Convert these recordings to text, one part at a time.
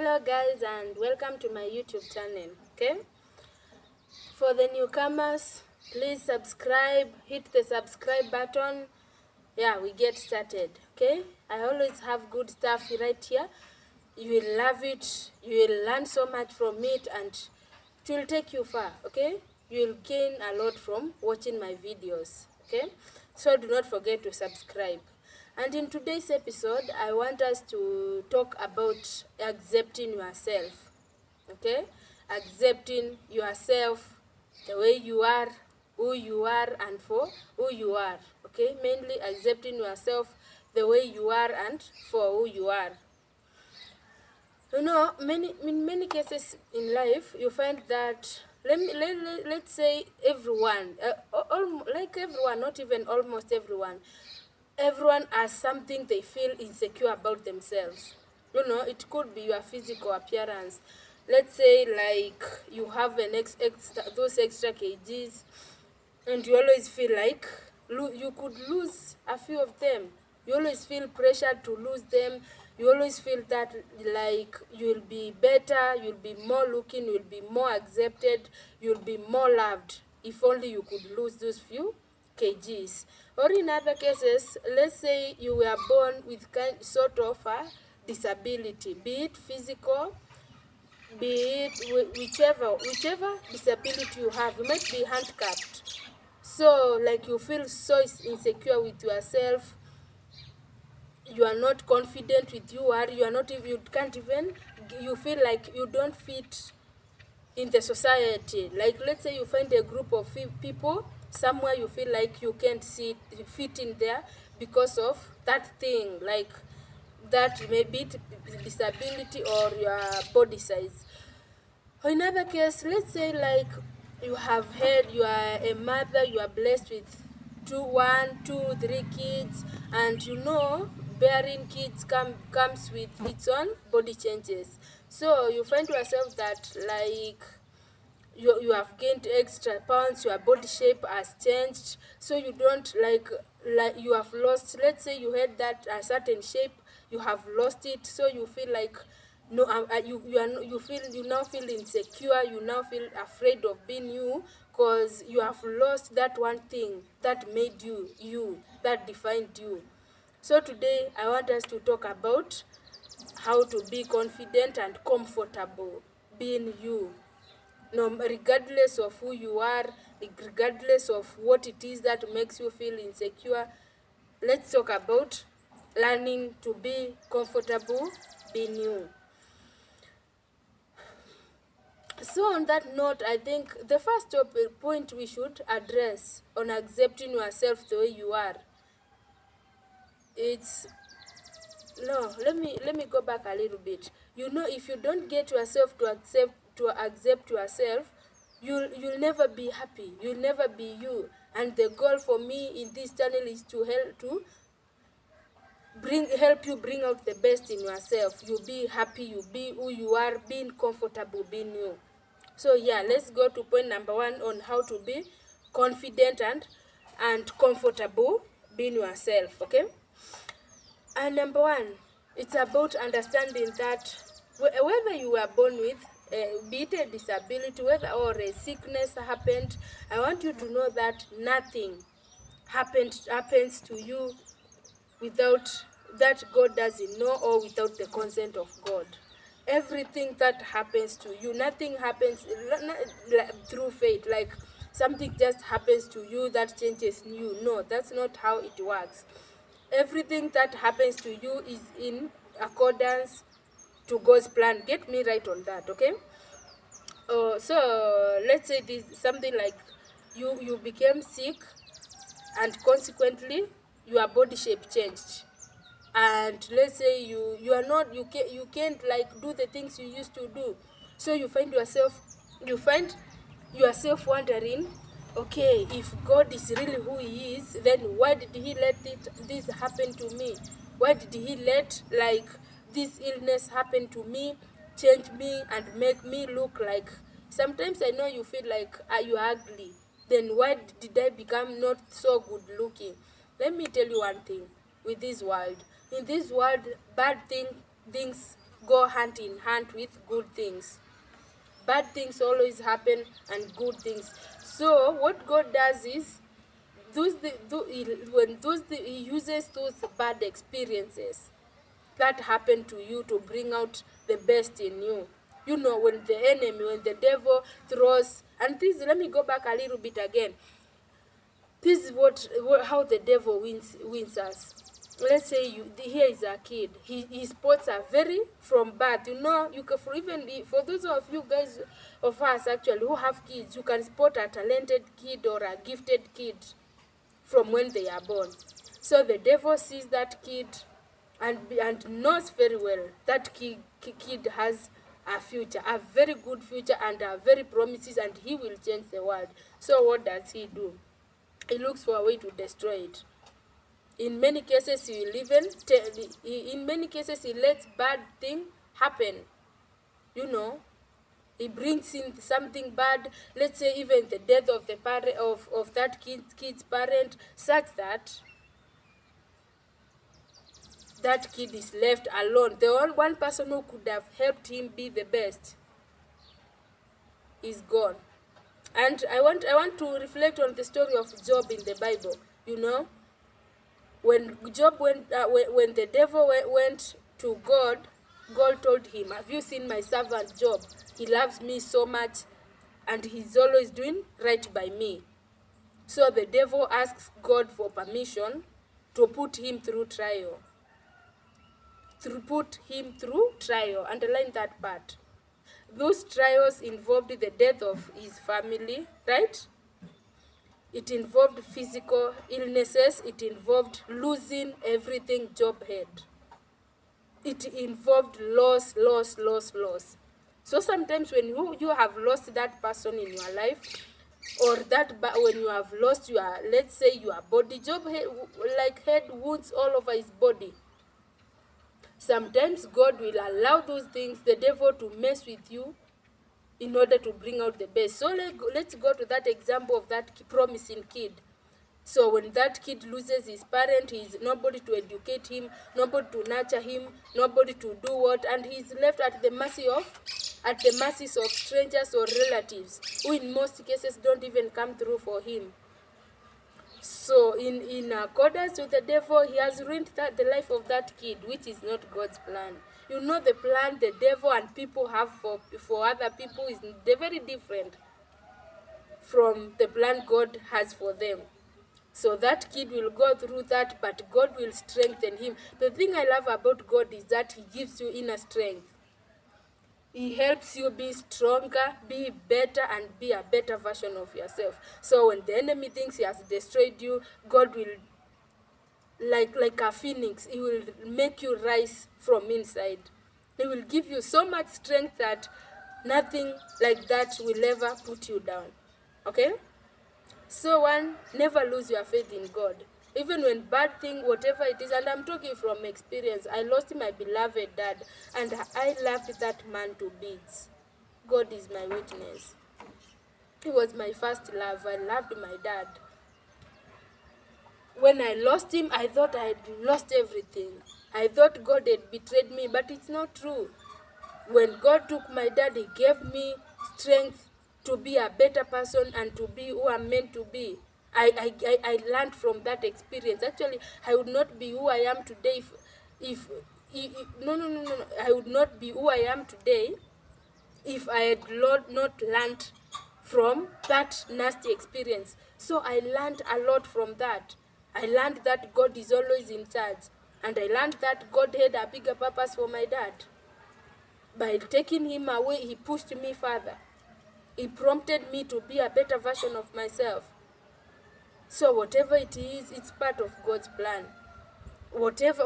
Hello guys, and welcome to my YouTube channel. Okay, for the newcomers, please subscribe, hit the subscribe button. Yeah, we get started. Okay, I always have good stuff right here. You will love it, you will learn so much from it, and it will take you far. Okay, you will gain a lot from watching my videos. Okay, so do not forget to subscribe. And in today's episode, I want us to talk about accepting yourself. Okay, accepting yourself the way you are, who you are, and for who you are. Okay, mainly accepting yourself the way you are and for who you are. You know, in many cases in life, you find that let's say everyone, like everyone, not even almost everyone has something they feel insecure about themselves. You know, it could be your physical appearance. Let's say like you have extra those extra kgs, and you always feel like you could lose a few of them. You always feel pressure to lose them. You always feel that like you'll be better, you'll be more looking, you'll be more accepted, you'll be more loved if only you could lose those few kgs. Or in other cases, let's say you were born with sort of a disability, be it physical, be it whichever disability you have. You might be handicapped, so like you feel so insecure with yourself. You are not confident with you are. You are not even, you can't even, you feel like you don't fit in the society. Like let's say you find a group of people somewhere, you feel like you can't fit in there because of that thing, like that may be disability or your body size. Or in other case, let's say like you are a mother, you are blessed with one, two, three kids, and you know bearing kids comes with its own body changes. So you find yourself that like you have gained extra pounds, your body shape has changed, so you don't like you have lost. Let's say you had that a certain shape, you have lost it, so you feel like no, you now feel insecure, you now feel afraid of being you, because you have lost that one thing that made you, that defined you. So today I want us to talk about how to be confident and comfortable being you, no, regardless of who you are, regardless of what it is that makes you feel insecure. Let's talk about learning to be comfortable being you. So on that note, I think the first point we should address on accepting yourself the way you are, it's no, let me go back a little bit. You know, if you don't get yourself to accept yourself, you'll never be happy, you'll never be you. And the goal for me in this channel is to help you bring out the best in yourself. You be happy, you be who you are, being comfortable being you. So yeah, let's go to point number one on how to be confident and comfortable being yourself. Okay, and number one, it's about understanding that whether you were born with be it a disability, whether or a sickness happened, I want you to know that nothing happens to you without that God doesn't know, or without the consent of God. Everything that happens to you, nothing happens through fate, like something just happens to you that changes you. No, that's not how it works. Everything that happens to you is in accordance to God's plan. Get me right on that, okay? So let's say this something like you became sick, and consequently your body shape changed, and let's say you can't like do the things you used to do. So you find yourself wondering, okay, if God is really who he is, then why did he let this happen to me? Why did he let like this illness happen to me, change me and make me look like, sometimes I know you feel like, are you ugly? Then why did I become not so good looking? Let me tell you one thing. With this world, in this world, bad things go hand in hand with good things. Bad things always happen and good things. So what God does is he uses those bad experiences that happen to you to bring out the best in you. You know, when the devil throws, and this, let me go back a little bit again. This is how the devil wins us. Let's say here is a kid. His spots are very from birth. You know, you can, for those of you guys of us actually who have kids, you can spot a talented kid or a gifted kid from when they are born. So the devil sees that kid and knows very well that kid has a future, a very good future, and a very promises, and he will change the world. So what does he do? He looks for a way to destroy it. In many cases, he will even he lets bad thing happen. You know, he brings in something bad. Let's say even the death of the parent of that kid's parent, such that that kid is left alone. The one person who could have helped him be the best is gone. And I want to reflect on the story of Job in the Bible. You know, when Job when the devil went to God, God told him, "Have you seen my servant Job? He loves me so much, and he's always doing right by me." So the devil asks God for permission to put him through trial. Underline that part. Those trials involved the death of his family, right? It involved physical illnesses. It involved losing everything Job had. It involved loss. So sometimes when you have lost that person in your life, or when you have lost your, let's say, your body, Job had wounds all over his body. Sometimes God will allow those things, the devil, to mess with you in order to bring out the best. So let's go to that example of that promising kid. So when that kid loses his parent, he's nobody to educate him, nobody to nurture him, nobody to do what, and he's left at the mercies of strangers or relatives, who in most cases don't even come through for him. So in accordance with the devil, he has ruined the life of that kid, which is not God's plan. You know, the plan the devil and people have for other people is very different from the plan God has for them. So that kid will go through that, but God will strengthen him. The thing I love about God is that he gives you inner strength. He helps you be stronger, be better, and be a better version of yourself. So when the enemy thinks he has destroyed you, God will, like a phoenix, he will make you rise from inside. He will give you so much strength that nothing like that will ever put you down. Okay? So never lose your faith in God. Even when bad thing, whatever it is, and I'm talking from experience, I lost my beloved dad, and I loved that man to bits. God is my witness. He was my first love. I loved my dad. When I lost him, I thought I had lost everything. I thought God had betrayed me, but it's not true. When God took my dad, he gave me strength to be a better person and to be who I'm meant to be. I learned from that experience. Actually, I would not be who I am today if I would not be who I am today if I had not learned from that nasty experience. So I learned a lot from that. I learned that God is always in charge. And I learned that God had a bigger purpose for my dad. By taking him away, he pushed me further. He prompted me to be a better version of myself. So whatever it is, it's part of God's plan. Whatever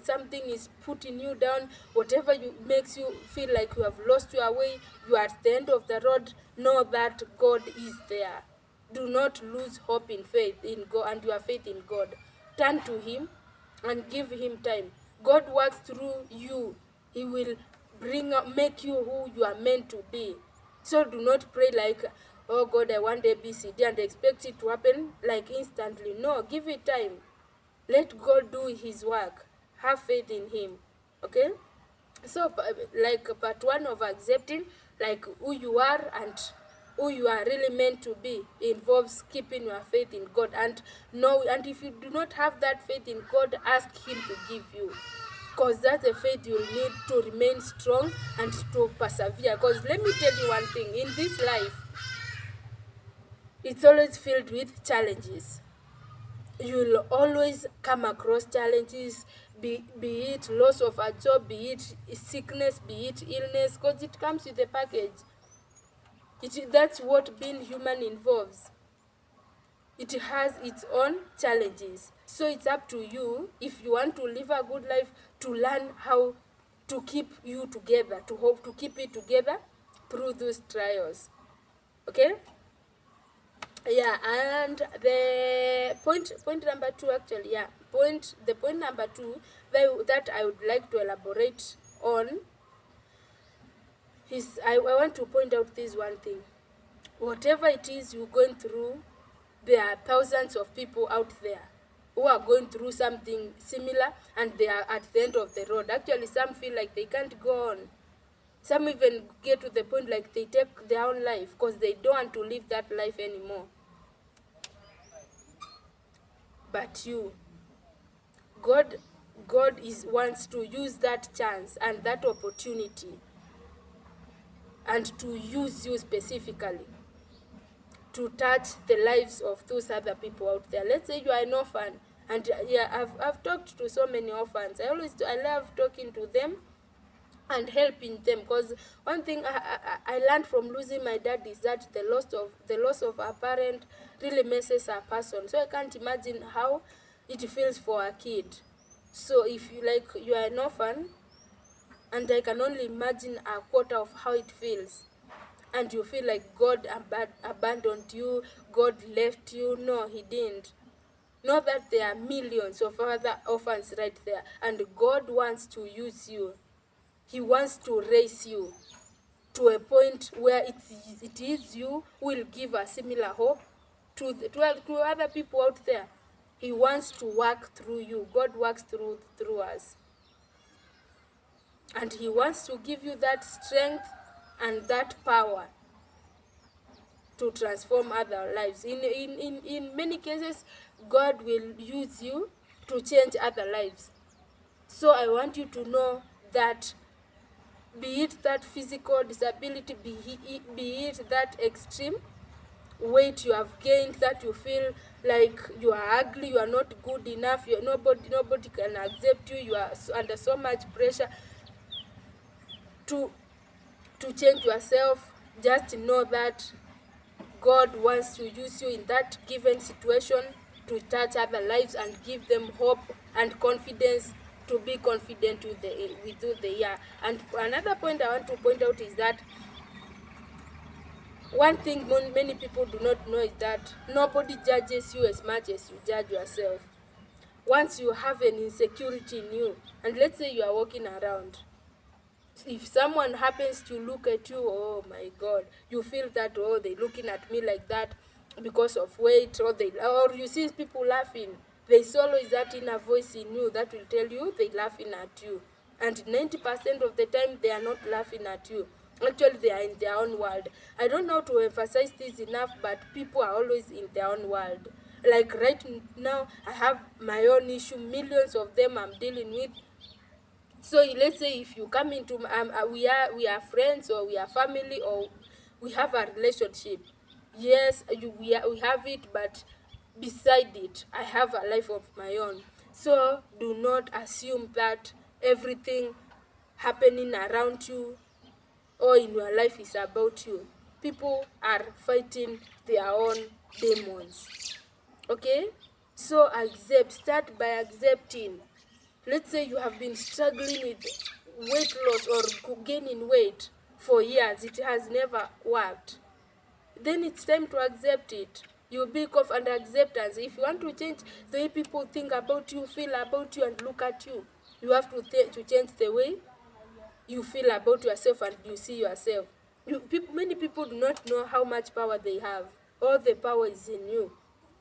something is putting you down, whatever makes you feel like you have lost your way, you are at the end of the road, know that God is there. Do not lose hope in faith in God and your faith in God. Turn to him and give him time. God works through you. He will make you who you are meant to be. So do not pray like, "Oh God, I want ABCD," and expect it to happen like instantly. No, give it time. Let God do his work. Have faith in him. Okay? So like part one of accepting like who you are and who you are really meant to be involves keeping your faith in God, and know, and if you do not have that faith in God, ask him to give you, because that's the faith you'll need to remain strong and to persevere. Because let me tell you one thing, in this life it's always filled with challenges. You'll always come across challenges, be it loss of a job, be it sickness, be it illness, because it comes with a package. That's what being human involves. It has its own challenges. So it's up to you, if you want to live a good life, to learn how to keep you together, to hope to keep it together through those trials. Okay? Yeah, and the point number two, actually, yeah, the point number two that I would like to elaborate on is I want to point out this one thing. Whatever it is you're going through, there are thousands of people out there who are going through something similar, and they are at the end of the road. Actually, some feel like they can't go on. Some even get to the point like they take their own life because they don't want to live that life anymore. But God wants to use that chance and that opportunity, and to use you specifically to touch the lives of those other people out there. Let's say you are an orphan, and yeah, I've talked to so many orphans. I love talking to them and helping them, because one thing I learned from losing my dad is that the loss of a parent really messes a person. So I can't imagine how it feels for a kid. So if you are an orphan, and I can only imagine a quarter of how it feels, and you feel like God abandoned you, God left you. No, he didn't. Know that there are millions of other orphans right there, and God wants to use you. He wants to raise you to a point where it is you who will give a similar hope to other people out there. He wants to work through you. God works through us. And he wants to give you that strength and that power to transform other lives. In many cases, God will use you to change other lives. So I want you to know that, be it that physical disability, be it that extreme weight you have gained, that you feel like you are ugly, you are not good enough, nobody can accept you, you are under so much pressure to change yourself. Just know that God wants to use you in that given situation to touch other lives and give them hope and confidence, to be confident with who they are. And another point I want to point out is that one thing many people do not know is that nobody judges you as much as you judge yourself. Once you have an insecurity in you, and let's say you are walking around, if someone happens to look at you, oh my God, you feel that, oh, they're looking at me like that because of weight, or you see people laughing, there's always that inner voice in you that will tell you they're laughing at you. And 90% of the time, they are not laughing at you. Actually, they are in their own world. I don't know to emphasize this enough, but people are always in their own world. Like right now, I have my own issue, millions of them I'm dealing with. So let's say if you come into we are friends, or we are family, or we have a relationship. Yes, we have it, but beside it, I have a life of my own. So do not assume that everything happening around you or in your life is about you. People are fighting their own demons. Okay? So start by accepting. Let's say you have been struggling with weight loss or gaining weight for years, it has never worked. Then it's time to accept it. You be under acceptance. If you want to change the way people think about you, feel about you, and look at you, you have to change the way you feel about yourself and you see yourself. Many people do not know how much power they have. All the power is in you.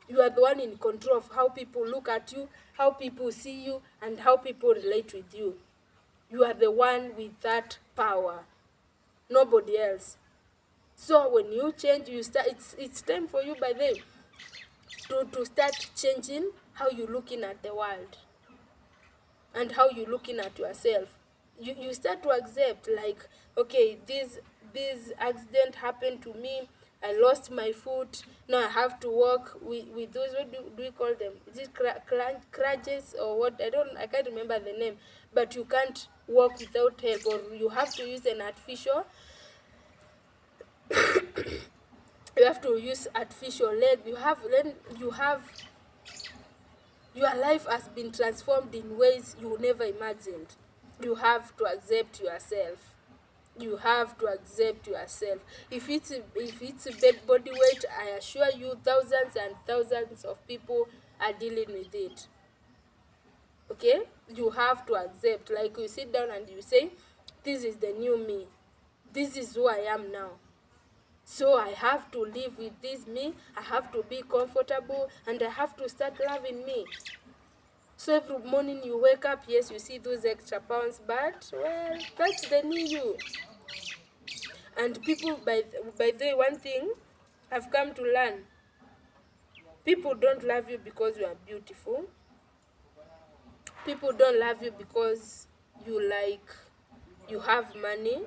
You are the one in control of how people look at you, how people see you, and how people relate with you. You are the one with that power, nobody else. So when you change, you start. It's time for you by then to start changing how you looking at the world and how you looking at yourself. You start to accept, like, okay, this accident happened to me. I lost my foot. Now I have to walk with those, what do we call them? Is it crutches or what? I can't remember the name. But you can't walk without help, or you have to use an artificial. You have to use artificial leg. Your life has been transformed in ways you never imagined. You have to accept yourself. You have to accept yourself. If it's body weight, I assure you thousands and thousands of people are dealing with it. Okay? You have to accept. Like, you sit down and you say, this is the new me. This is who I am now. So I have to live with this me. I have to be comfortable, and I have to start loving me. So every morning you wake up, yes, you see those extra pounds, but, well, that's the new you. And people, by the way, one thing I've come to learn, people don't love you because you are beautiful. People don't love you because you have money.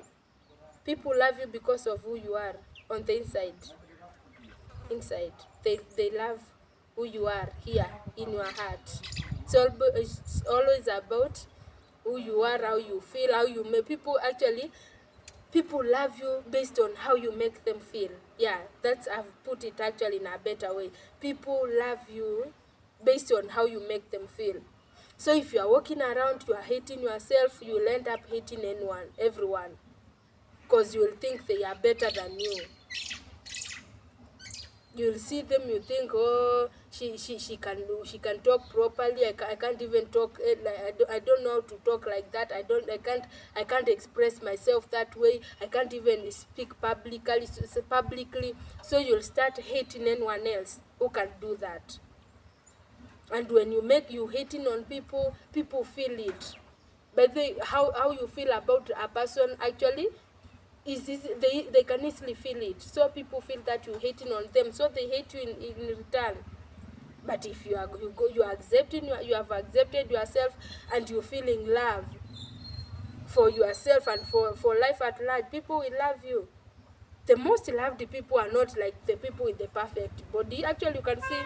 People love you because of who you are on the inside. They love who you are here in your heart. It's always about who you are, how you feel, how you make people love you based on how you make them feel. Yeah, I've put it actually in a better way. People love you based on how you make them feel. So if you are walking around, you are hating yourself, you will end up hating everyone, because you will think they are better than you. You'll see them, you think, oh, she can talk properly. I can't even talk. I don't know how to talk like that. I can't express myself that way. I can't even speak publicly. So you'll start hating anyone else who can do that. And when you hating on people, people feel it. But how you feel about a person actually they can easily feel it. So people feel that you're hating on them, so they hate you in return. But if you have accepted yourself, and you're feeling love for yourself and for life at large, people will love you. The most loved people are not like the people with the perfect body. Actually, you can see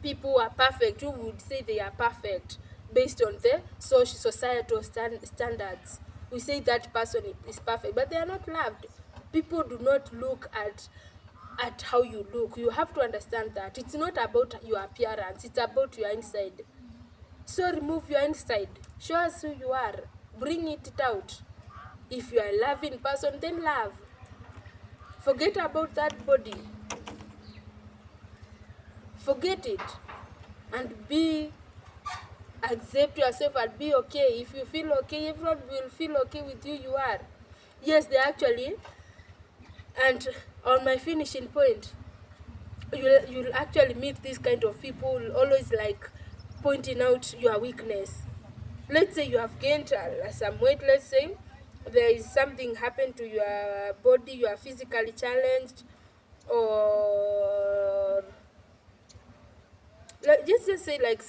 people who are perfect, who would say they are perfect based on the societal standards. We say that person is perfect, but they are not loved. People do not look at how you look. You have to understand that it's not about your appearance, it's about your inside. So remove your inside, show us who you are, bring it out. If you are a loving person, then love. Forget about that body. Forget it and accept yourself and be okay. If you feel okay, everyone will feel okay with you are. Yes, they actually. And on my finishing point, you'll actually meet this kind of people always like pointing out your weakness. Let's say you have gained some weight. Let's say there is something happened to your body, you are physically challenged, or just say like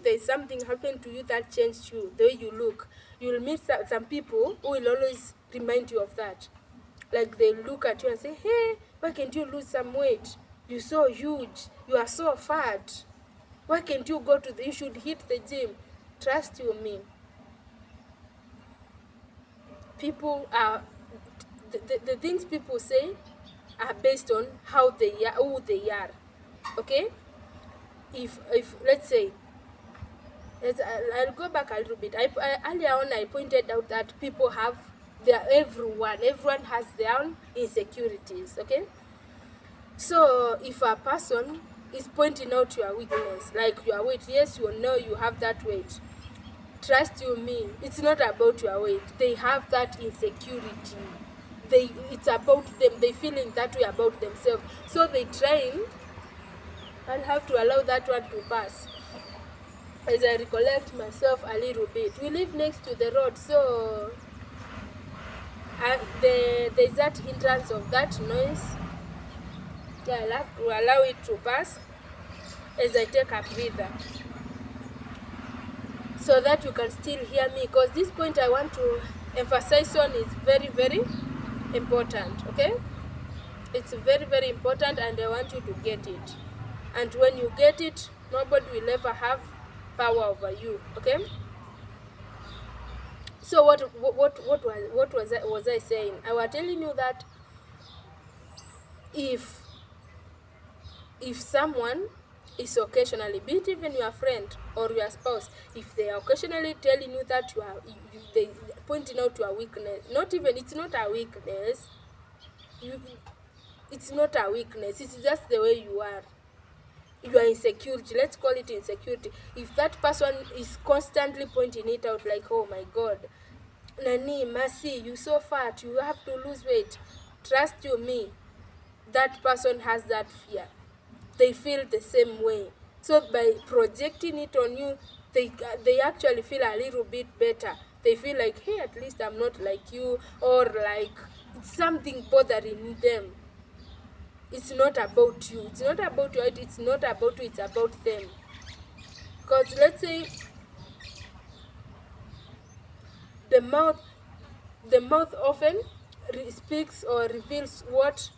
there's something happened to you that changed you, the way you look. You'll meet some people who will always remind you of that. Like they look at you and say, hey, why can't you lose some weight? You're so huge, you are so fat. Why can't you you should hit the gym. Trust you me. People are, the things people say are based on how they are, who they are. Okay? If let's say, I'll go back a little bit. Earlier on I pointed out that people have everyone has their own insecurities. Okay, so if a person is pointing out your weakness, like your weight, yes, you know you have that weight. Trust you me, it's not about your weight. They have that insecurity. It's about them. They feeling that way about themselves. So they train and have to allow that one to pass. as I recollect myself a little bit, we live next to the road, so there's that hindrance of that noise. So I'll have to allow it to pass as I take a breather, so that you can still hear me, because this point I want to emphasize on is very, very important, okay? It's very, very important, and I want you to get it. And when you get it, nobody will ever have power over you, okay? So what was I saying? I was telling you that if someone is occasionally, be it even your friend or your spouse, if they are occasionally telling you that they pointing out your weakness, it's not a weakness, it's not a weakness, it's just the way you are. Your insecurity, let's call it insecurity. If that person is constantly pointing it out, like, oh my God, Nani, Mercy, you so fat, you have to lose weight, trust you me, that person has that fear. They feel the same way. So by projecting it on you, they actually feel a little bit better. They feel like, hey, at least I'm not like you, or like it's something bothering them. It's not about you. It's not about you. It's not about you. It's about them. Because let's say the mouth often speaks or reveals what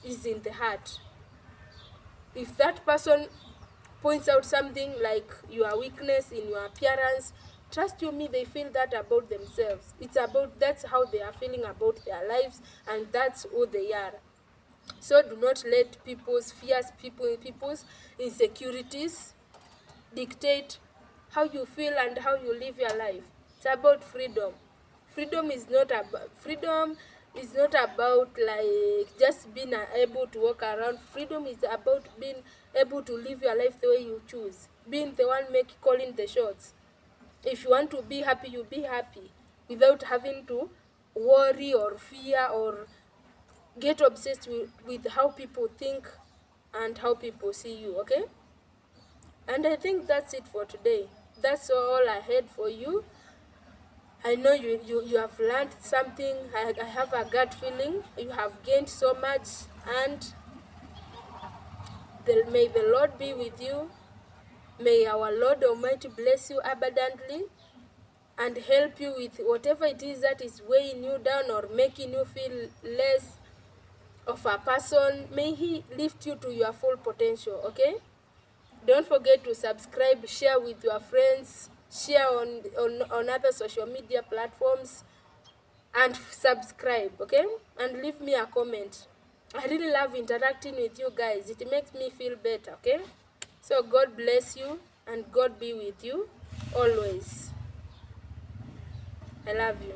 is in the heart. If that person points out something like your weakness in your appearance, trust you me, they feel that about themselves. That's how they are feeling about their lives, and that's who they are. So do not let people's fears, people's insecurities dictate how you feel and how you live your life. It's about freedom. Freedom is not about like just being able to walk around. Freedom is about being able to live your life the way you choose, being the one calling the shots. If you want to be happy, you be happy without having to worry or fear or get obsessed with how people think and how people see you, okay? And I think that's it for today. That's all I had for you. I know you have learned something. I have a gut feeling you have gained so much, and may the Lord be with you. May our Lord Almighty bless you abundantly and help you with whatever it is that is weighing you down or making you feel less of a person. May He lift you to your full potential, okay? Don't forget to subscribe, share with your friends, share on other social media platforms, and subscribe, okay? And leave me a comment. I really love interacting with you guys. It makes me feel better, okay? So God bless you and God be with you always. I love you.